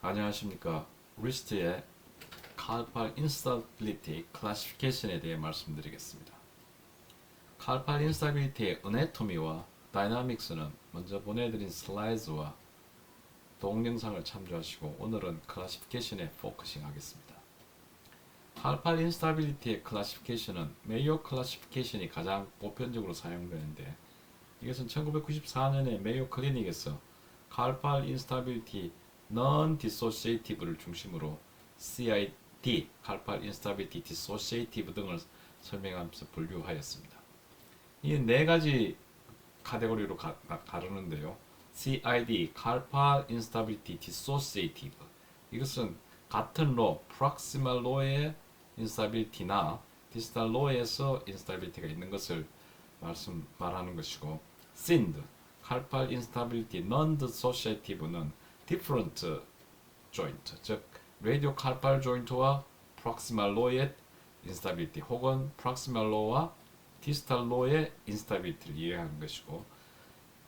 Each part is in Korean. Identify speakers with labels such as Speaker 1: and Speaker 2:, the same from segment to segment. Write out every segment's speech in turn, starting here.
Speaker 1: 안녕하십니까. 리스트의 칼팔 인스타빌리티 클래시피케이션에 대해 말씀드리겠습니다. 칼팔 인스타빌리티의 어네토미와 다이나믹스는 먼저 보내드린 슬라이드와 동영상을 참조하시고 오늘은 클래시피케이션에 포커싱 하겠습니다. 칼팔 인스타빌리티의 클래시피케이션은 메이오 클래시피케이션이 가장 보편적으로 사용되는데, 이것은 1994년에 메이오 클리닉에서 칼팔 인스타빌리티 non-dissociative를 중심으로 CID, 칼팔 인스타빌리티 dissociative 등을 설명하면서 분류하였습니다. 이 네 가지 카테고리로 가르는데요. CID, 칼팔 인스타빌리티 dissociative. 이것은 같은 로, proximal low의 인스타빌리티나 distal low에서 인스타빌리티가 있는 것을 말하는 것이고, SIND, 칼팔 인스타빌리티 non-dissociative는 different joint, 즉 radio carpal joint와 proximal low의 instability 혹은 proximal low와 distal low의 instability를 이해하는 것이고,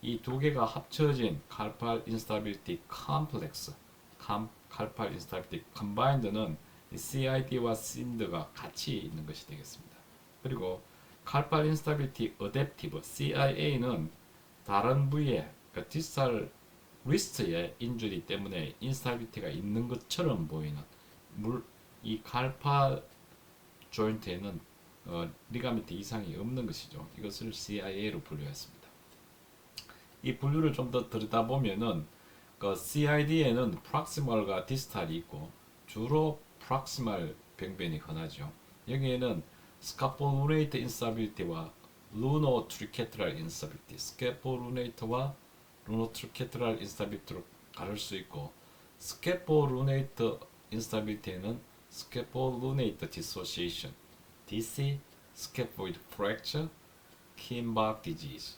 Speaker 1: 이 두 개가 합쳐진 carpal instability complex, carpal instability combined는 CID와 SIND가 같이 있는 것이 되겠습니다. 그리고 carpal instability adaptive CIA는 다른 부위에, 그러니까 distal 리스트의 인주리 때문에 인스타빌리티가 있는 것처럼 보이는 이 칼파 조인트에는 리가멘트 이상이 없는 것이죠. 이것을 CIA로 분류했습니다. 이 분류를 좀 더 들여다보면은 그 CID에는 프락시멀과 디스탈이 있고 주로 프락시멀 병변이 흔하죠. 여기에는 스카폴루네이트 인스타빌리티와 루노 트리케트랄 인스타빌리티, 스케폴루네이트와 루노트리케트랄 인스타빌리티로 가를 수 있고, 스케폴루네이트 인스타빌리티에는 스케폴루네이트 디소시에이션, DC, 스케포이드 프랙처, 킴박 디지즈,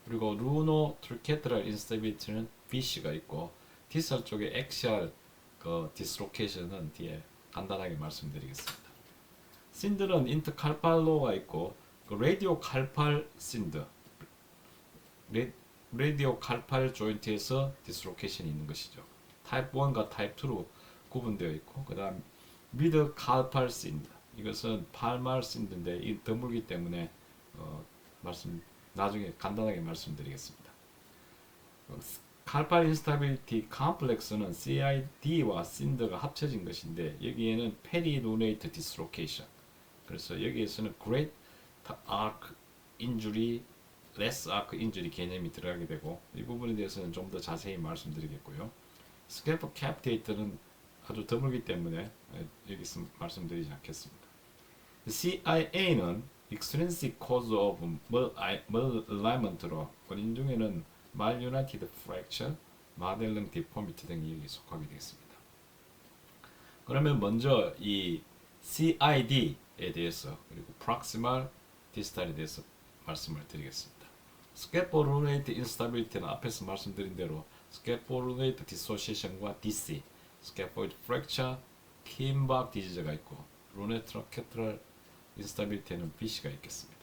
Speaker 1: 그리고 루노트리케트랄 인스타빌리티는 BC가 있고, 디스탈 쪽에 엑시알 디스로케이션은 뒤에 간단하게 말씀드리겠습니다. 신들은 인터칼팔로가 있고, 라디오 칼팔 신드, 라디오 칼팔 조인트에서 디스로케이션이 있는 것이죠. 타입 1과 타입 2로 구분되어 있고, 그 다음 미드 칼팔 신드, 이것은 팔말 신드인데 이 드물기 때문에 나중에 간단하게 말씀드리겠습니다. 칼팔 인스타빌리티 컴플렉스는 CID와 신드가 합쳐진 것인데, 여기에는 페리루네이트 디스로케이션, 그래서 여기에서는 Great Arc Injury, 레스 아크 인주리 개념이 들어가게 되고, 이 부분에 대해서는 좀 더 자세히 말씀드리겠고요. 스캘프 캡테이터는 아주 드물기 때문에 여기서 말씀드리지 않겠습니다. CIA는 extrinsic cause of malalignment로 원인 중에는 malunited fracture, 마델링 디포미티 등이 여기 속하게 되겠습니다. 그러면 먼저 이 CID에 대해서 그리고 proximal distal에 대해서 말씀을 드리겠습니다. 스케폴루네이트 인스타빌리티는 앞에서 말씀드린 대로 스케폴루네이트 디소시에이션과 DC, 스케포이드 프랙처, 킴박 디지즈가 있고, 루네트로케트럴 인스타빌리티는 BC가 있겠습니다.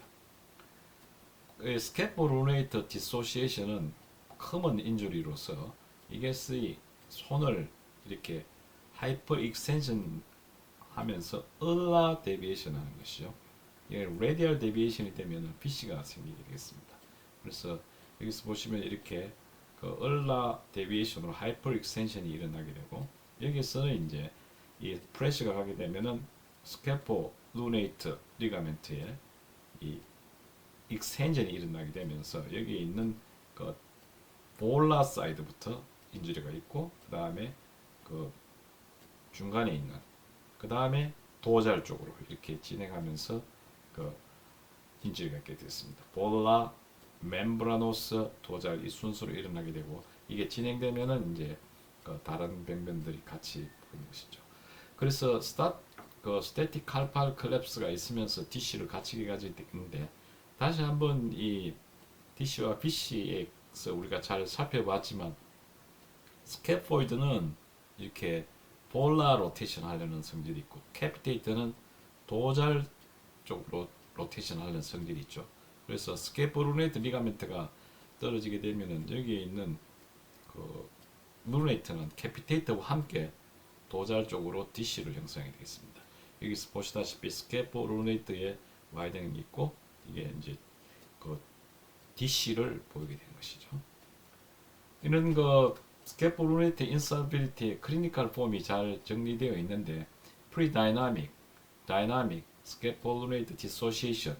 Speaker 1: 스케폴루네이트 디소시에이션은 커먼 인주리로서 이것이 손을 이렇게 하이퍼 익스텐션 하면서 얼라 데비에이션 하는 것이죠. 이게 라디얼 데비에이션이 되면 BC가 생기게 되겠습니다. 그래서 여기서 보시면 이렇게 그 얼라 데비에이션으로 하이퍼 익스텐션이 일어나게 되고, 여기서는 이제 이 프레셔가 가게 되면은 스캐폴루네이트 리가멘트에 이 익스텐션이 일어나게 되면서 여기에 있는 그 볼라 사이드부터 인주리가 있고, 그 다음에 그 중간에 있는, 그 다음에 도잘 쪽으로 이렇게 진행하면서 그 인주리가 있게 됐습니다. 볼라, 멤브라노스, 도잘 이 순서로 일어나게 되고, 이게 진행되면은 이제 그 다른 병변들이 같이 보이는 것이죠. 그래서 스태틱 칼팔 클랩스가 있으면서 DC를 같이 가지고 있는데, 다시 한번 이 DC와 BC에서 우리가 잘 살펴봤지만, 스캐포이드는 이렇게 볼라 로테이션 하려는 성질이 있고, 캐피테이터는 도잘 쪽으로 로테이션 하려는 성질이 있죠. 그래서 스케폴루네이트 리가멘트가 떨어지게 되면은 여기에 있는 그 루네이트는 캐피테이터와 함께 도잘 쪽으로 DC를 형성하게 되겠습니다. 여기서 보시다시피 스케포루네이트에 와이딩이 있고 이게 이제 그 DC를 보이게 된 것이죠. 이런 거 스케포루네이트 인스타빌리티의 클리니컬 폼이 잘 정리되어 있는데 프리다이나믹, 다이나믹, 스케포루네이트 디소시에이션,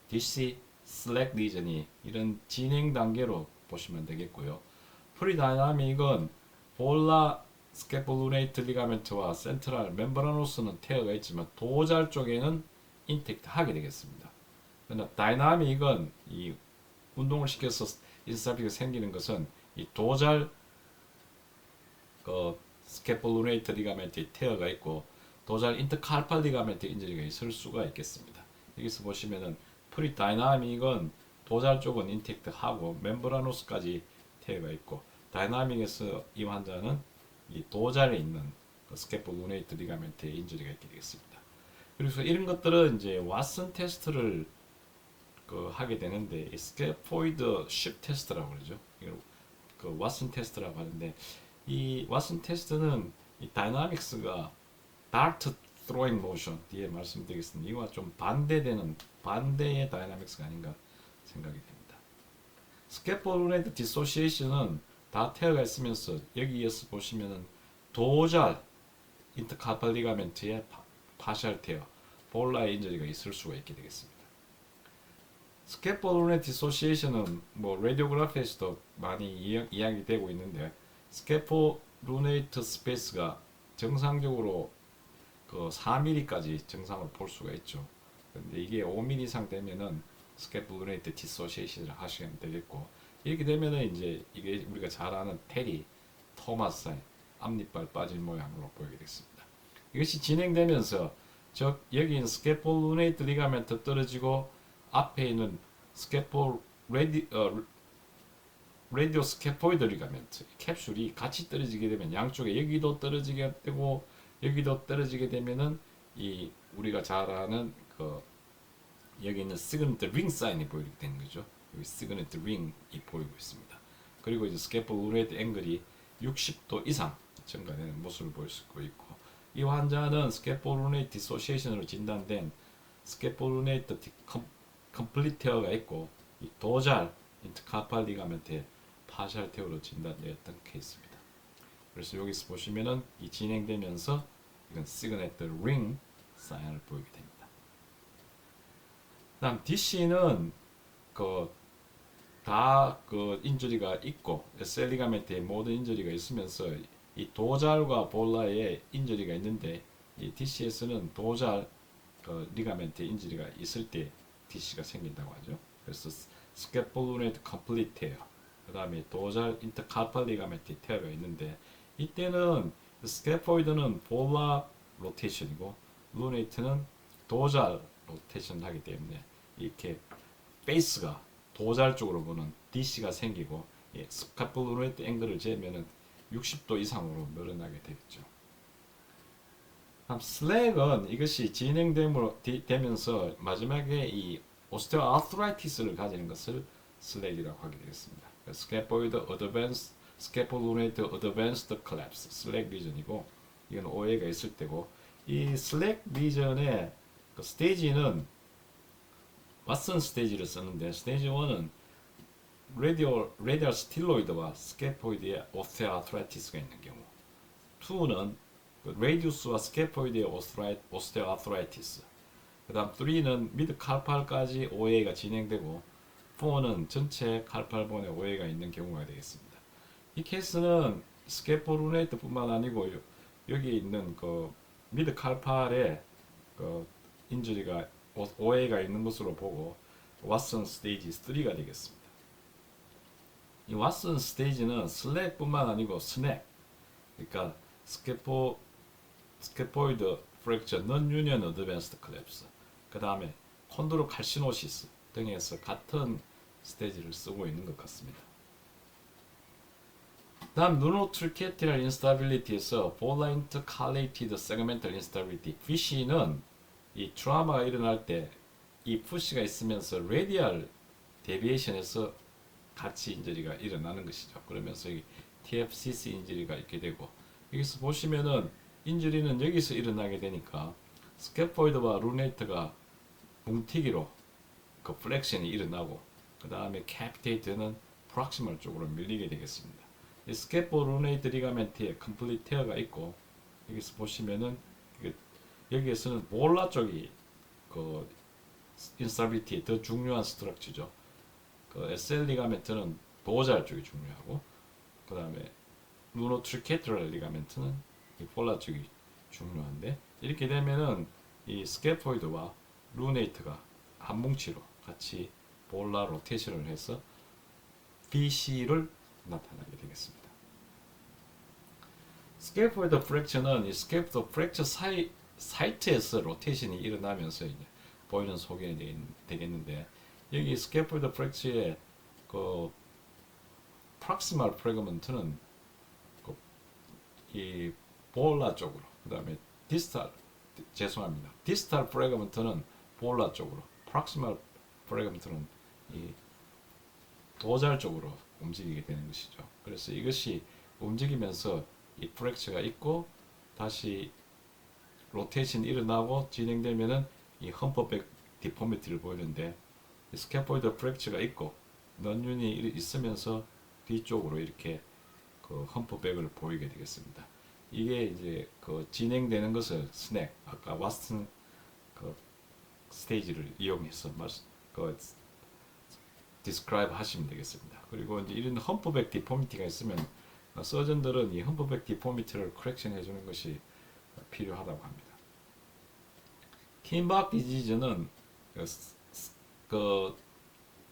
Speaker 1: DC, 슬랙 리전이 이런 진행 단계로 보시면 되겠고요. 프리다이나믹은 볼라 스케폴루네이트 리가멘트와 센트럴 멤브라노스는 테어가 있지만 도잘 쪽에는 인텍트 하게 되겠습니다. 그러나 다이나믹은 이 운동을 시켜서 인스타빌리티가 생기는 것은 이 도잘 스케폴루네이트 리가멘트에 테어가 있고 도잘 인터칼팔 리가멘트 인저리가 있을 수가 있겠습니다. 여기서 보시면은 프리다이나믹은 도잘 쪽은 인텍트 하고 멤브라노스까지 테어가 있고 다이나믹에서 이 환자는 이 도잘에 있는 스케폴루네이트 리가멘트에 인저리가 있게 되겠습니다. 그래서 이런 것들은 이제 왓슨 테스트를 하게 되는데 이 스케포이드 쉽 테스트라고 그러죠. 이걸 그 왓슨 테스트라고 하는데 이 왓슨 테스트는 이 다이나믹스가 다트 throwing motion 뒤에 말씀드리겠습니다. 이와 좀 반대되는 반대의 다이나믹스가 아닌가 생각이 됩니다. 스케폴루네이트 디소시에이션은 다 테어가 있으면서 여기에서 보시면은 도잘 인터카팔 리가멘트의 파셜 테어 볼라의 인저리가 있을 수가 있게 되겠습니다. 스케폴루네이트 디소시에이션은 뭐 라디오그래피에서도 많이 이야기되고 있는데 스케폴루네이트 스페이스가 정상적으로 그 4mm까지 정상으로 볼 수가 있죠. 근데 이게 5mm 이상 되면은 스케폴루네이트 디소시에이션을 하시면 되겠고 이렇게 되면은 이제 이게 우리가 잘 아는 테리 토마스 사인 앞니빨 빠진 모양으로 보이게 됐습니다. 이것이 진행되면서 즉 여기 있는 스케폴루네이트 리가멘트 떨어지고 앞에 있는 라디오 스케포이드 리가멘트 캡슐이 같이 떨어지게 되면 양쪽에 여기도 떨어지게 되고 여기도 떨어지게 되면은 이 우리가 잘 아는 여기 있는 시그니트 링 사인이 보이게 되는 거죠. 여기 시그니트 링이 보이고 있습니다. 그리고 이제 스케폴루네이트 앵글이 60도 이상 증가되는 모습을 볼 수 있고 이 환자는 스케폴루네이트 디소시에이션으로 진단된 스케폴루네이트 컴플리트 테어가 있고 이 도잘 인터카팔 리가멘트의 파셜 테어로 진단되었던 케이스입니다. 그래서 여기서 보시면은 이 진행되면서 이건 시그니트 링 사인을 보이게 됩니다. 다음 DC는 다 인저리가 있고 SL 리가멘트에 모든 인저리가 있으면서 이 도잘과 볼라에 인저리가 있는데 이 DC에서는 도잘 리가멘트에 인저리가 있을 때 DC가 생긴다고 하죠. 그래서 스케폴루네이트 컴플리트 테어 그 다음에 도잘 인터칼팔 리가멘트 테어가 있는데 이때는 스케포이드는 볼라 로테이션이고 루네이트는 도잘 로테이션을 하기 때문에 이렇게 페이스가 도잘 쪽으로 보는 DC가 생기고 스케폴루네이트 앵글을 재면은 60도 이상으로 늘어나게 되겠죠. 다음 슬랙은 이것이 진행되면서 마지막에 이 오스테오아트라이티스를 가지는 것을 슬랙이라고 하게 되겠습니다. 스케포이드 어드밴스 스케폴루네이트 어드밴스드 콜랩스 슬랙 리전이고 이건 오해가 있을 때고 이 슬랙 리전의 스테이지는 왓슨 스테이지를 쓰는데 스테이지 1은 라디얼 스틸로이드와 스케포이드의 오스테오아트라이티스가 있는 경우 2는 레디우스와 스케포이드의 오스테오아트라이티스 그 다음 3는 미드 칼팔까지 OA가 진행되고 4는 전체 칼팔본에 OA가 있는 경우가 되겠습니다. 이 케이스는 스케폴루네이트 뿐만 아니고 여기 있는 미드 칼팔에 인저리가 OA가 있는 것으로 보고 왓슨 스테이지 3가 되겠습니다. 이 왓슨 스테이지는 슬랙뿐만 아니고 스넥 그러니까 스케포이드 프랙처 넌 유니언 어드밴스드 클랩스 그 다음에 콘드로칼시노시스 등에서 같은 스테이지를 쓰고 있는 것 같습니다. 다음 누노트리케티럴 인스타빌리티에서 볼라 인터칼레이티드 세그멘탈 인스타빌리티 VC는 이 트라우마가 일어날 때 이 푸시가 있으면서 레디얼 데비에이션에서 같이 인저리가 일어나는 것이죠. 그러면서 이 TFCC 인저리가 있게 되고 여기서 보시면은 인주리는 여기서 일어나게 되니까 스캐폴드와 루네이트가 뭉티기로 그 플렉션이 일어나고 그 다음에 캐피테이트는 프락시멀 쪽으로 밀리게 되겠습니다. 이 스캐폴드 루네이트 리가멘트에 컴플리트 테어가 있고 여기서 보시면은 여기에서는 볼라 쪽이 그 인스타빌리티의 더 중요한 스트럭처죠. 그 SL 리가멘트는 도잘 쪽이 중요하고 그 다음에 루노트리케트럴 리가멘트는 이 볼라 쪽이 중요한데 이렇게 되면은 이 스캐포이드와 루네이트가 한 뭉치로 같이 볼라 로테이션을 해서 BC를 나타나게 되겠습니다. 스캐포이드 프랙처는 이 스캐포이드 프랙처 사이트에서 로테이션이 일어나면서 이제 보이는 소견이 되겠는데 여기 스캐포이드 프랙처의 그 프락시멀 프래그먼트는 이 볼라 쪽으로 그 다음에 디스탈 프래그먼트는 볼라 쪽으로 프락시멀 프래그먼트는 이 도잘 쪽으로 움직이게 되는 것이죠. 그래서 이것이 움직이면서 이 프랙처가 있고 다시 로테이션 일어나고 진행되면은 이 험퍼백 디포미티를 보이는데 스캐폴드 프랙처가 있고 넌윤이 있으면서 뒤쪽으로 이렇게 그 험퍼백을 보이게 되겠습니다. 이게 이제 그 진행되는 것을 스낵 아까 왓슨 그 스테이지를 이용해서 그 디스크라이브 하시면 되겠습니다. 그리고 이제 이런 험퍼백 디포미티가 있으면 서전들은 이 험퍼백 디포미티를 커렉션 해주는 것이 필요하다고 합니다. 킨박 디지즈는 그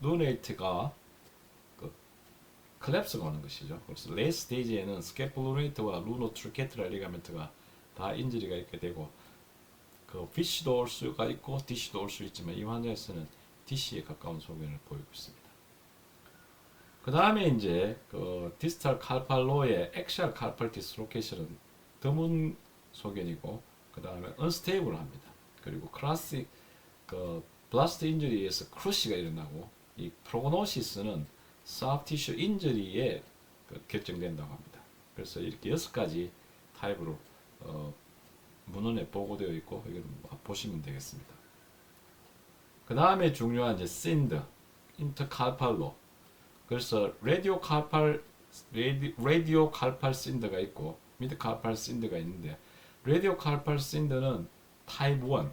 Speaker 1: 루네이트가 그 클랩스가 오는 것이죠. 그래서 레이 스테이지에는 스캐폴루네이트와 루노트리케트랄 리가멘트가 다 인저리가 있게 되고 그 피시도 올 수가 있고 디시도 올 수 있지만 이 환자에서는 디시에 가까운 소견을 보이고 있습니다. 그 다음에 이제 그 디스탈 칼팔로의 엑시얼 칼팔 디스로케이션은 드문 소견이고 그 다음에 언스테이블합니다. 그리고 클래식 그 블라스트 인저리에서 크루시가 일어나고 이 프로그노시스는 소프트 티슈 인저리에 그 결정된다고 합니다. 그래서 이렇게 6가지 타입으로 문헌에 보고되어 있고 이걸 보시면 되겠습니다. 그 다음에 중요한 이제 신드, 인터칼팔로. 그래서 라디오 칼팔 신드가 있고 미드 칼팔 신드가 있는데 라디오 칼팔 신드는 타입 1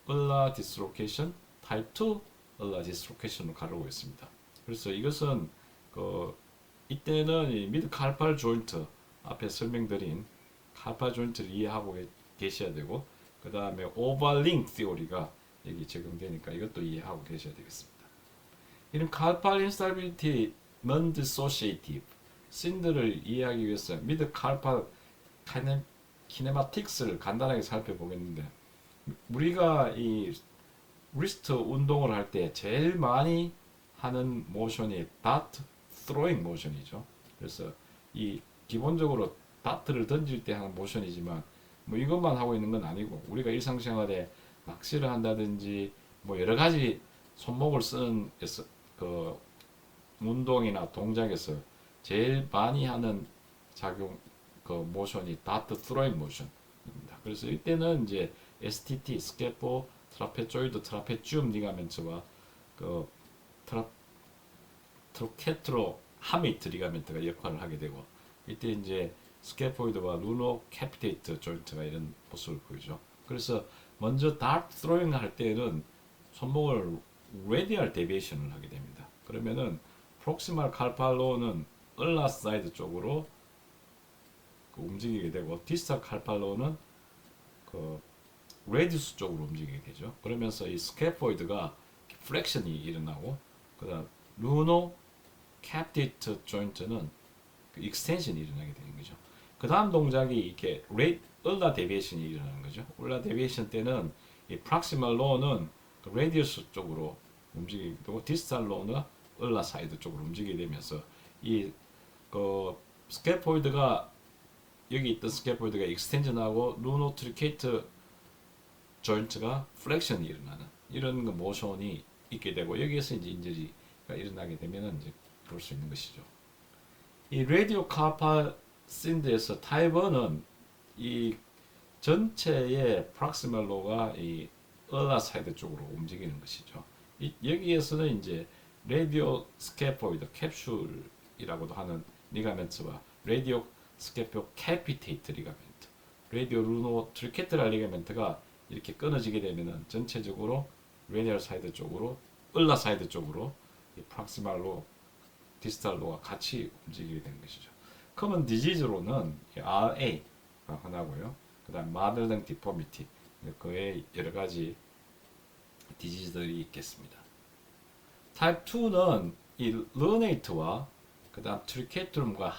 Speaker 1: 얼라 디스로케이션, 타입 2 얼라 디스로케이션으로 가르고 있습니다. 그래서 이것은 그 이때는 이 미드 칼팔 조인트 앞에 설명드린 칼팔 조인트를 이해하고 계셔야 되고 그 다음에 오버링 티오리가 여기 적용되니까 이것도 이해하고 계셔야 되겠습니다. 이런 칼팔 인스타빌리티 non dissociative 신드를 이해하기 위해서 미드 칼팔 키네마틱스를 간단하게 살펴보겠는데 우리가 이 리스트 운동을 할 때 제일 많이 하는 모션이 다트 스로잉 모션이죠. 그래서 이 기본적으로 다트를 던질 때 하는 모션이지만 뭐 이것만 하고 있는 건 아니고 우리가 일상생활에 낚시를 한다든지 뭐 여러 가지 손목을 쓰는 그 운동이나 동작에서 제일 많이 하는 작용 그 모션이 다트 스로잉 모션입니다. 그래서 이때는 이제 STT 스캐포 트라페조이드 트라페지움 리가멘트와 그 트로케트로 하미트 리가멘트가 역할을 하게 되고 이때 이제 스캐포이드와 루노 캐피테이트 조인트가 이런 모습을 보이죠. 그래서 먼저 다트 스로잉 할 때는 손목을 레디얼 데비에이션을 하게 됩니다. 그러면은 프록시말 칼팔로는 얼라 사이드 쪽으로 움직이게 되고 디스탈 칼팔로는 그 레디우스 쪽으로 움직이게 되죠. 그러면서 이 스캐포이드가 플렉션이 일어나고 그다음 루노 캐피테이트 조인트는 그 익스텐션이 일어나게 되는 거죠. 그 다음 동작이 이렇게 얼라 데비에이션이 일어나는 거죠. 얼라 데비에이션 때는 이 프락시멀 로는 그 레디우스 쪽으로 움직이게 되고 디스탈 로는 얼라 사이드 쪽으로 움직이게 되면서 이 그 스캐포이드가 여기 있던 스캐포이드가 익스텐션하고 루노트리케이트 조인트가 플렉션이 일어나는 이런 그 모션이 있게 되고 여기에서 이제 인저리가 일어나게 되면은 이제 볼 수 있는 것이죠. 이 라디오 카파 신드에서 타입 1은 이 전체의 프락시멀 로가 이 얼라 사이드 쪽으로 움직이는 것이죠. 여기에서는 이제 라디오 스캐포이드 캡슐이라고도 하는 리가멘트와 라디오 스캐포 캐피테이트 리가멘트, 라디오 루노 트리케트랄 리가멘트가 이렇게 끊어지게 되면은 전체적으로 라디얼 사이드 쪽으로 얼라 사이드 쪽으로 이 프락시멀 로, 디스탈 로가 같이 움직이게 되는 것이죠. 커먼 디지즈로는 RA가 하나고요. 그다음 마들링 디포미티, 그의 여러 가지 디지즈들이 있겠습니다. 타입 2는 이 르네이트와 그다음 트리케트룸과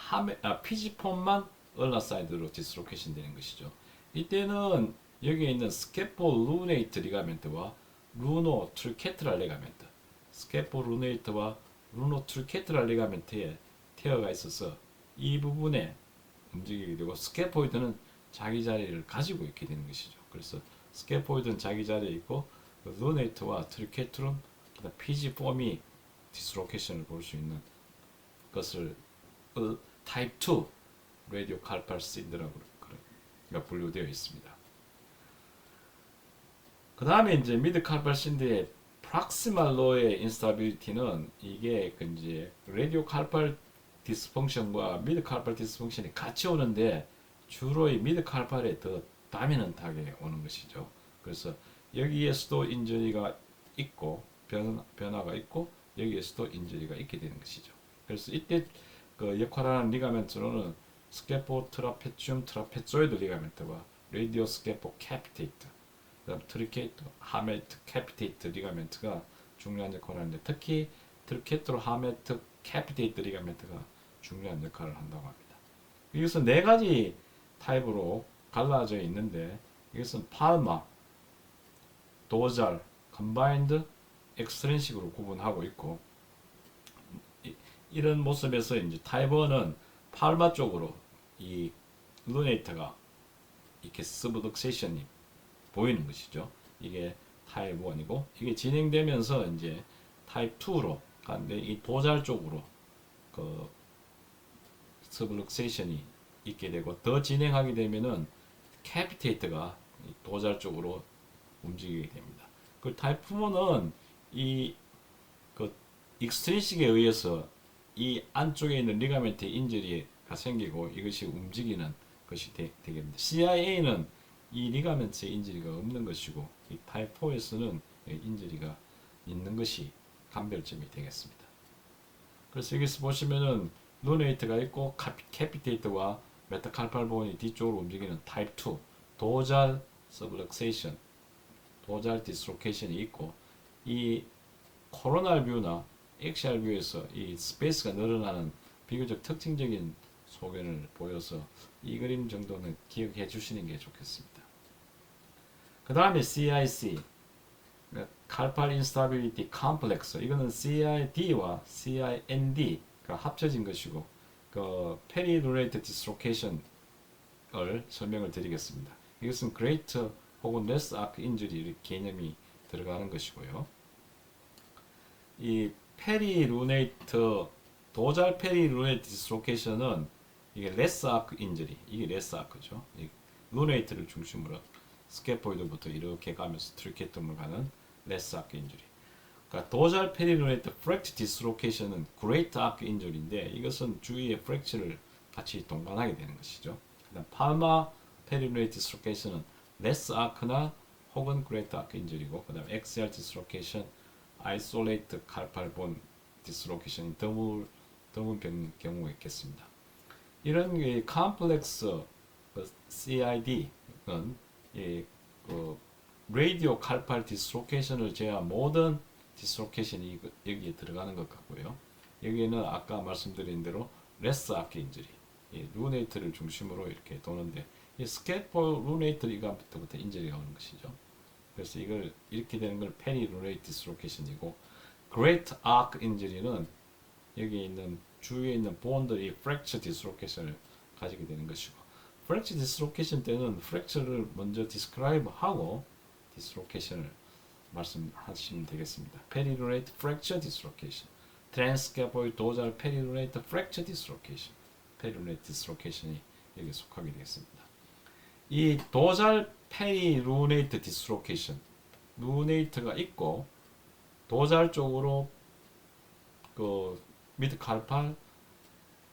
Speaker 1: 피지폰만 얼라 사이드로 디스로케이션 되는 것이죠. 이때는 여기에 있는 스케포 루네이트 리가멘트와 루노 트리케트랄 리가멘트, 스케포 루네이트와 루노 트리케트랄 리가멘트에 테어가 있어서 이 부분에 움직이게 되고, 스캐포이드는 자기 자리를 가지고 있게 되는 것이죠. 그래서 스캐포이드는 자기 자리에 있고 루네이트와 트리케트룸, 피지 폼이 디스로케이션을 볼 수 있는 것을 타입 2 라디오 칼팔 신드라고 분류되어 있습니다. 그 다음에 이제 미드 칼팔 신드의 프락시말 로의 인스타빌리티는 이게 이제 라디오 칼팔 디스펑션과 미드 칼팔 디스펑션이 같이 오는데 주로 이 미드 칼팔에 더 다미넌트하게 오는 것이죠. 그래서 여기에서도 인저리가 있고 변화가 있고 여기에서도 인저리가 있게 되는 것이죠. 그래서 이때 그 역할하는 리가멘트로는 스캐포 트라페ци움 트라페조이드 리가멘트와 라디오 스캐포 캐피테이트, 그다음 트리케이터 하메트 캐피테이트 리가멘트가 중요한 역할을 하는데, 특히 트리케이터 하메트 캐피테이트 리가멘트가 중요한 역할을 한다고 합니다. 이것은 네 가지 타입으로 갈라져 있는데, 이것은 팔마, 도잘, 컨바인드, 엑스트린식으로 구분하고 있고, 이런 모습에서 이제 타입 1은 팔마 쪽으로 이 루네이터가 이렇게 서브덕세이션이 보이는 것이죠. 이게 타입 1이고, 이게 진행되면서 이제 타입 2로 가는데, 이 도잘 쪽으로 그 서브덕세이션이 있게 되고, 더 진행하게 되면은 캐피테이터가 도잘 쪽으로 움직이게 됩니다. 그 타입 4는 이 그 익스트린식에 의해서 이 안쪽에 있는 리가멘트 인저리가 생기고 이것이 움직이는 것이 되겠습니다. CIA는 이 리가멘트 인저리가 없는 것이고, 이 타입 4에서는 인저리가 있는 것이 감별점이 되겠습니다. 그래서 여기서 보시면은 루네이트가 있고 캐피테이터와 메타칼팔본이 뒤쪽으로 움직이는 타입 2 도잘 서브럭세이션, 도잘 디스로케이션이 있고, 이 코로날 뷰나 엑시알 뷰에서 이 스페이스가 늘어나는 비교적 특징적인 소견을 보여서 이 그림 정도는 기억해 주시는 게 좋겠습니다. 그 다음에 CIC, 칼팔 인스타빌리티 컴플렉스, 이거는 CID와 CIND가 합쳐진 것이고, 그 페리루레이트 디스로케이션을 설명을 드리겠습니다. 이것은 그레이트 혹은 레스 아크 인주리 개념이 들어가는 것이고요. 이 페리루네이트, 도잘 페리루네이트 디스로케이션은 이게 레스 아크 인저리, 이게 레스 아크죠. 루네이트를 중심으로 스캐포이드부터 이렇게 가면서 트리케텀을 가는 레스 아크 인저리. 그러니까 도잘 페리루네이트 프랙처 디스로케이션은 그레이트 아크 인저리인데, 이것은 주위의 프랙처를 같이 동반하게 되는 것이죠. 그다음 팔마 페리루네이트 디스로케이션은 레스 아크나 혹은 그레이트 아크 인저리고, 그다음 엑시얼 디스로케이션, 아이솔레이트 칼팔본 디스로케이션이 드문 경우가 있겠습니다. 이런 컴플렉스 CID는 라디오 칼팔 디스로케이션을 제외한 모든 디스로케이션이 여기에 들어가는 것 같고요. 여기에는 아까 말씀드린 대로 레스 아크 인저리, 루네이트를 중심으로 이렇게 도는데, 이 스캐폴 루네이트 이감부터 인저리가 오는 것이죠. 그래서 이걸 이렇게 되는 걸 페리루네이트 디스로케이션이고, 그레이트 아크 인저리는 여기 있는 주위에 있는 본들이 프랙처 디스로케이션을 가지게 되는 것이고, 프랙처 디스로케이션 때는 프랙처를 먼저 디스크라이브 하고 디스로케이션을 말씀하시면 되겠습니다. 페리루네이트 프랙처 디스로케이션, 트랜스캐포이드 도잘 페리루네이트 프랙처 디스로케이션, 페리루네이트 디스로케이션이 여기에 속하게 되겠습니다. 이 도잘 페리 루네이트 디스로케이션 루네이트가 있고 도잘 쪽으로 그 미드 칼팔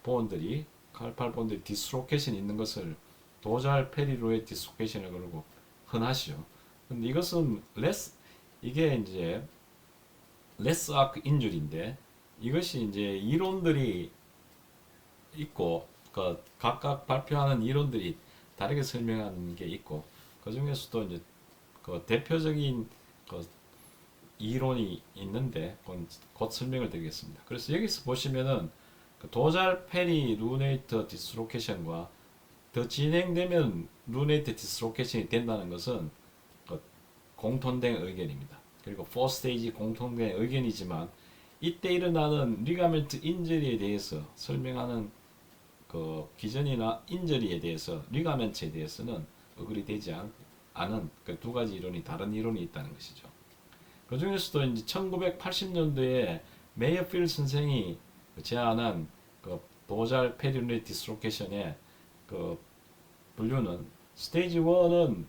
Speaker 1: 본들이 디스로케이션 있는 것을 도잘 페리 루네이트 디스로케이션을 그러고 흔하시죠. 근데 이것은 이게 이제 레스 아크 인줄인데 이것이 이제 이론들이 있고 그 각각 발표하는 이론들이 다르게 설명하는 게 있고 그 중에서도 이제 그 대표적인 그 이론이 있는데 그건 곧 설명을 드리겠습니다. 그래서 여기서 보시면은 그 도잘 페리 루네이터 디스로케이션과 더 진행되면 루네이터 디스로케이션이 된다는 것은 그 공통된 의견입니다. 그리고 4스테이지 공통된 의견이지만 이때 일어나는 리가멘트 인저리에 대해서 설명하는 그 기전이나 인저리에 대해서 리가멘트에 대해서는 어그리되지 않은 그 두 가지 이론이 다른 이론이 있다는 것이죠. 그 중에서도 이제 1980년도에 메이어필 선생이 제안한 그 도잘 페리누리 디스로케이션의 그 분류는 스테이지 1은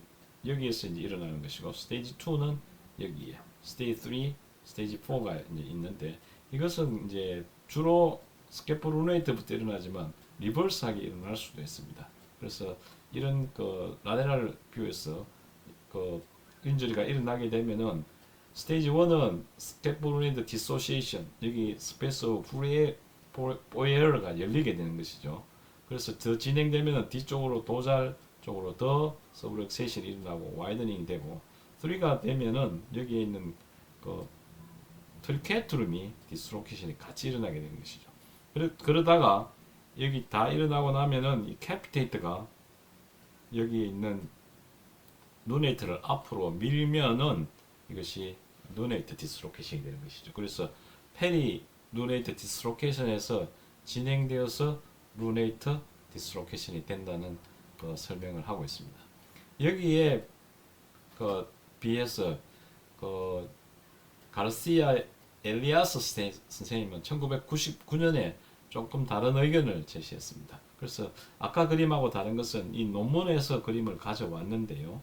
Speaker 1: 여기에서 이제 일어나는 것이고 스테이지 2는 여기에 스테이지 3, 스테이지 4가 이제 있는데 이것은 이제 주로 스케포루네이트부터 일어나지만 리버스하게 일어날 수도 있습니다. 그래서 이런 그 라테럴 뷰에서 그 인저리가 일어나게 되면은 스테이지 1은 스케포루네이트 디소시에이션 여기 스페이스 포에어가 열리게 되는 것이죠. 그래서 더 진행되면은 뒤쪽으로 도잘 쪽으로 더 서브렉세이션이 일어나고 와이드닝이 되고 3가 되면은 여기에 있는 그 트리케트룸이 디스로케이션이 같이 일어나게 되는 것이죠. 그러다가 여기 다 일어나고 나면은 이 캐피테이트가 여기에 있는 루네이트를 앞으로 밀면은 이것이 루네이트 디스로케이션이 되는 것이죠. 그래서 페리 루네이트 디스로케이션에서 진행되어서 루네이트 디스로케이션이 된다는 그 설명을 하고 있습니다. 여기에 그 비해서 그 가르시아 엘리아스 선생님은 1999년에 조금 다른 의견을 제시했습니다. 그래서 아까 그림하고 다른 것은 이 논문에서 그림을 가져왔는데요.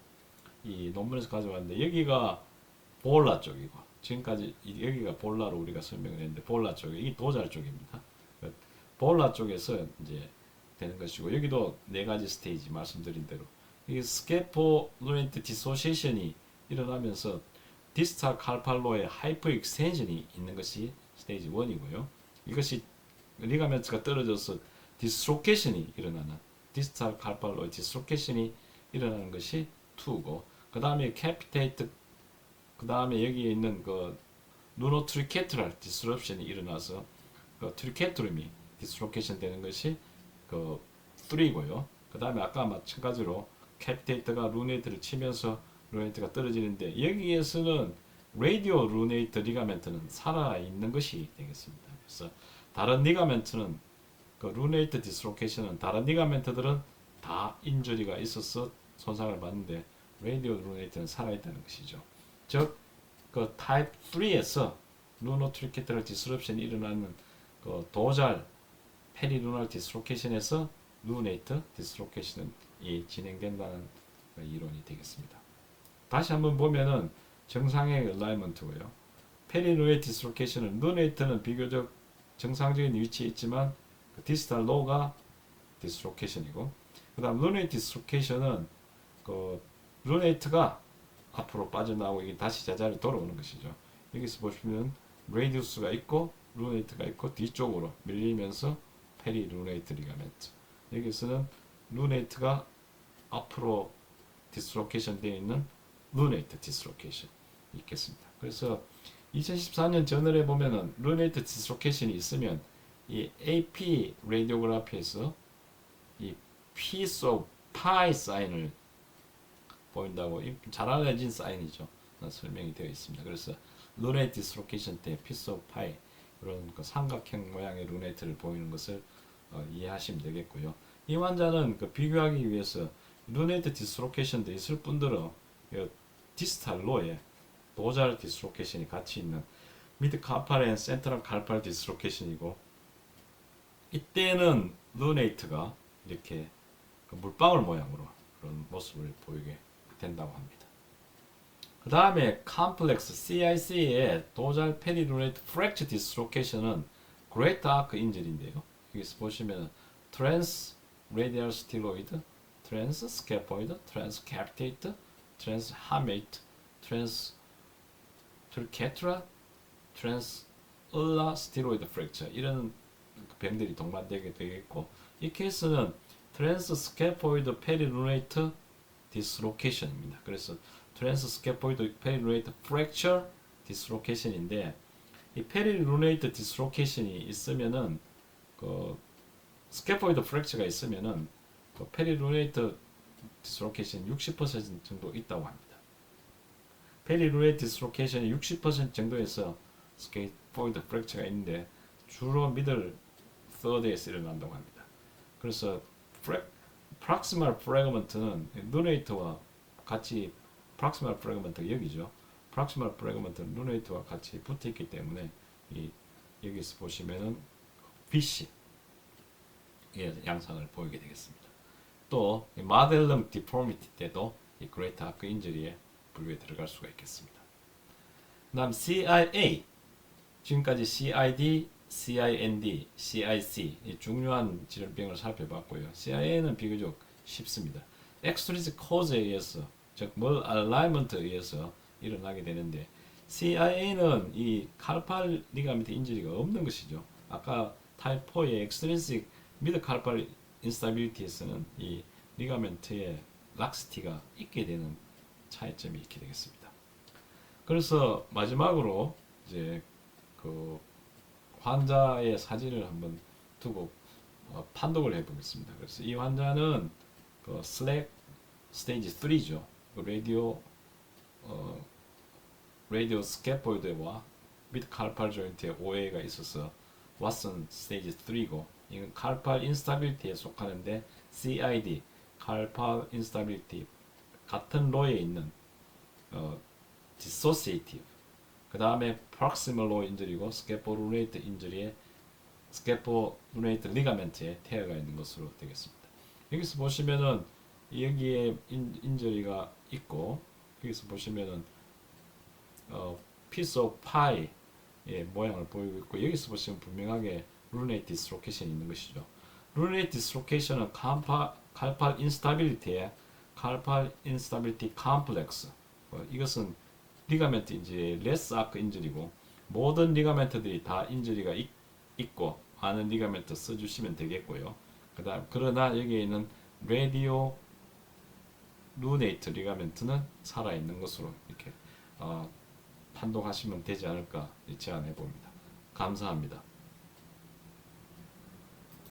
Speaker 1: 이 논문에서 가져왔는데 여기가 볼라 쪽이고 지금까지 여기가 볼라로 우리가 설명을 했는데 볼라 쪽이 이 도잘 쪽입니다. 볼라 쪽에서 이제 되는 것이고 여기도 네 가지 스테이지 말씀드린 대로 이 스케포루네이트 디소시에이션이 일어나면서 디스탈 칼팔로의 하이퍼 익스텐션이 있는 것이 스테이지 1이고요. 이것이 리가멘트가 떨어져서 디스로케이션이 일어나는 디스탈 칼팔로의 디스로케이션이 일어나는 것이 2고 그 다음에 캐피테이트 그 다음에 여기에 있는 그 누노트리케트랄 디스럽션이 일어나서 그 트리케트룸이 디스로케이션 되는 것이 그 3고요. 그 다음에 아까 마찬가지로 캐피테이트가 루네이트를 치면서 루네이트가 떨어지는데 여기에서는 라디오 루네이트 리가멘트는 살아있는 것이 되겠습니다. 그래서 다른 리가멘트는 그 루네이트 디스로케이션은 다른 리가멘트들은 다 인저리가 있어서 손상을 받는데 라디오 루네이트는 살아있다는 것이죠. 즉, 그 타입 3에서 루노트리케트럴 디스럽션이 일어나는 그 도잘 페리루널 디스로케이션에서 루네이트 디스로케이션이 진행된다는 그 이론이 되겠습니다. 다시 한번 보면은 정상의 얼라이먼트고요. 페리루의 디스로케이션은 루네이트는 비교적 정상적인 위치에 있지만 그 디스탈 로가 디스로케이션이고 그다음 루네이트 디스로케이션은 그 루네이트가 앞으로 빠져나오고 이게 다시 제자리로 돌아오는 것이죠. 여기서 보시면 레디우스가 있고 루네이트가 있고 뒤쪽으로 밀리면서 페리 루네이트 리가멘트 여기서는 루네이트가 앞으로 디스로케이션 되어 있는 루네이트 디스로케이션 있겠습니다. 그래서 2014년 저널에 보면은 루네이트 디스로케이션이 있으면 이 AP 라디오그래피에서 이 piece of pie 사인을 보인다고 잘 알려진 사인이죠. 설명이 되어 있습니다. 그래서 루네이트 디스로케이션 때 piece of pie 이런 그 삼각형 모양의 루네이트를 보이는 것을 이해하시면 되겠고요. 이 환자는 그 비교하기 위해서 루네이트 디스로케이션도 있을 뿐더러 디스탈 로에 도잘 디스로케이션이 같이 있는 미드 칼팔 앤 센트럴 칼팔 디스로케이션이고 이때는 루네이트가 이렇게 그 물방울 모양으로 그런 모습을 보이게 된다고 합니다. 그 다음에 컴플렉스 CIC의 도잘 페리루레이트 프랙처 디스로케이션은 그레이트 아크 인절인데요. 여기서 보시면 트랜스 라디얼 스틸로이드, 트랜스 스캐포이드, 트랜스 캐피테이트, 트랜스 하메이트, 트랜스 트리케트라, 트랜스 을라 스티로이드 프랙처 이런 병들이 동반되게 되겠고, 이 케이스는 트랜스 스캐포이드 페리루레이트 디스로케이션입니다. 그래서 트랜스 스캐포이드 페리루레이트 프랙처 디스로케이션인데, 이 페리루레이트 디스로케이션이 있으면은 그 스캐포이드 프랙처가 있으면은 그 페리루레이트 디스로케이션 60% 정도 있다고 합니다. 페리루레이트 디스로케이션이 60% 정도에서 스캐포이드 프랙처가 있는데 주로 미들 서드에서 일어난다고 합니다. 그래서 프락시멀 프래그먼트는 루네이트와 같이, 프락시멀 프래그먼트가 여기죠. 프락시멀 프래그먼트는 루네이트와 같이 붙어 있기 때문에 여기서 보시면은 빛이 양상을 보이게 되겠습니다. 또 마델름 디포미티 때도 이 그레이트 아크 인저리의 분류에 들어갈 수가 있겠습니다. 그다음 CIA, 지금까지 CID, CIND, CIC 이 중요한 질병을 살펴봤고요. CIA는 비교적 쉽습니다. extrinsic cause에 의해서, 즉 뭘 알라이먼트에 의해서 일어나게 되는데, CIA는 이 칼팔 리가멘트 인저리가 없는 것이죠. 아까 타입 4의 extrinsic 미드 칼팔 인스타빌리티에서는 이 리가멘트의 락스티가 있게 되는 차이점이 있게 되겠습니다. 그래서 마지막으로 이제 그 환자의 사진을 한번 두고 판독을 해보겠습니다. 그래서 이 환자는 그 슬랙 스테이지 3죠. 그 라디오 스캐폴드와 미드 칼팔 조인트에 오해가 있어서 왓슨 스테이지 3고, 이건 칼팔 인스타빌리티에 속하는데 CID, 칼팔 인스타빌리티 같은 로에 있는 dissociative, 그 다음에 proximal low 인저리고 스캐포룰레이트 인저리에 스캐포룰레이트 리가멘트에 테어가 있는 것으로 되겠습니다. 여기서 보시면은 여기에 인저리가 있고, 여기서 보시면은 piece of pie 의 모양을 보이고 있고, 여기서 보시면 분명하게 루네이트 디스로케이션이 있는 것이죠. 루네이트 디스로케이션은 칼팔 인스타빌리티에 칼팔 인스타빌리티 컴플렉스, 이것은 리가멘트 인저리의 레스 아크 인저리고, 모든 리가멘트들이 다 인저리가 있고 많은 리가멘트 써주시면 되겠고요. 그러나 여기에 있는 라디오 루네이트 리가멘트는 살아있는 것으로 이렇게 판독하시면 되지 않을까 제안해 봅니다. 감사합니다.